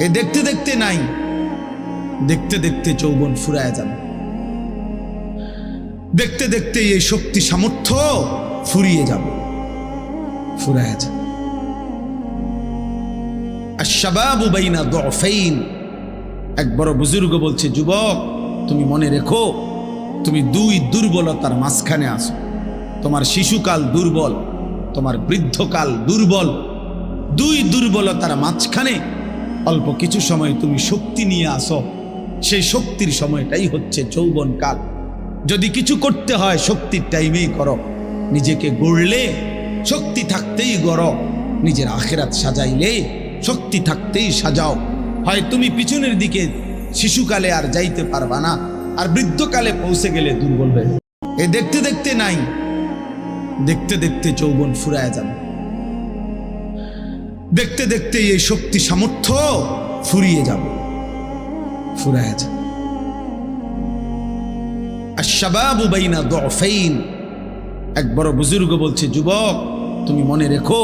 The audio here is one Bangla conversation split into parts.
এ দেখতে দেখতে নাই, দেখতে দেখতে যৌবন ফুরায় যাবে। দেখতে দেখতে এই শক্তি সামর্থ্য ফুরিয়ে যাবে, ফুরায় যাবে। আশ-শাবাবু বাইনা দু'ফাইন, এক বড় বুজুর্গ বলছে, যুবক তুমি মনে রেখো, তুমি দুই দুর্বলতার মাঝখানে আছো। তোমার শিশুকাল দুর্বল, তোমার বৃদ্ধকাল দুর্বল। দুই দুর্বলতার মাঝখানে অল্প কিছু সময় তুমি শক্তি নিয়ে আসো। সেই শক্তির সময়টাই হচ্ছে যৌবনকাল। যদি কিছু করতে হয় শক্তির টাইমেই করো। নিজেকে গড়লে শক্তি থাকতেই গড়ো, নিজের আখিরাত সাজাইলে শক্তি থাকতেই সাজাও। হয় তুমি পিছনের দিকে শিশুকালে আর যাইতে পারবা না, আর বৃদ্ধকালে পৌঁছে গেলে দুর্বল হয়ে। এ দেখতে দেখতে নাই, দেখতে দেখতে যৌবন ফুরায় যাবে। দেখতে দেখতে এই শক্তি সামর্থ্য ফুরিয়ে যাবে, ফুরায় যাবে। আশ-শাবাবু বাইনা দু'ফাইন, এক বড় বুজুর্গ বলছে, যুবক তুমি মনে রেখো,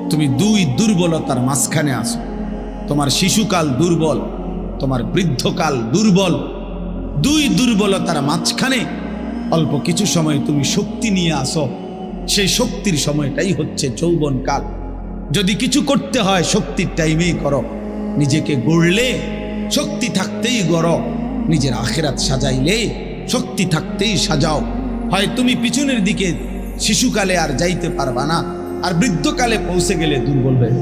তুমি দুই দুর্বলতার মাঝখানে আছো। তোমার শিশুকাল দুর্বল, তোমার বৃদ্ধকাল দুর্বল। দুই দুর্বলতার মাঝখানে অল্প কিছু সময় তুমি শক্তি নিয়ে আসো। সেই শক্তির সময়টাই হচ্ছে যৌবনকাল। যদি কিছু করতে হয় শক্তির টাইমেই করো। নিজেকে গড়লে শক্তি থাকতেই গড়ো, নিজের আখিরাত সাজাইলে শক্তি থাকতেই সাজাও। হয় তুমি পিছনের দিকে শিশুকালে আর যাইতে পারবা না, আর বৃদ্ধকালে পৌঁছে গেলে দুর্বল হয়ে।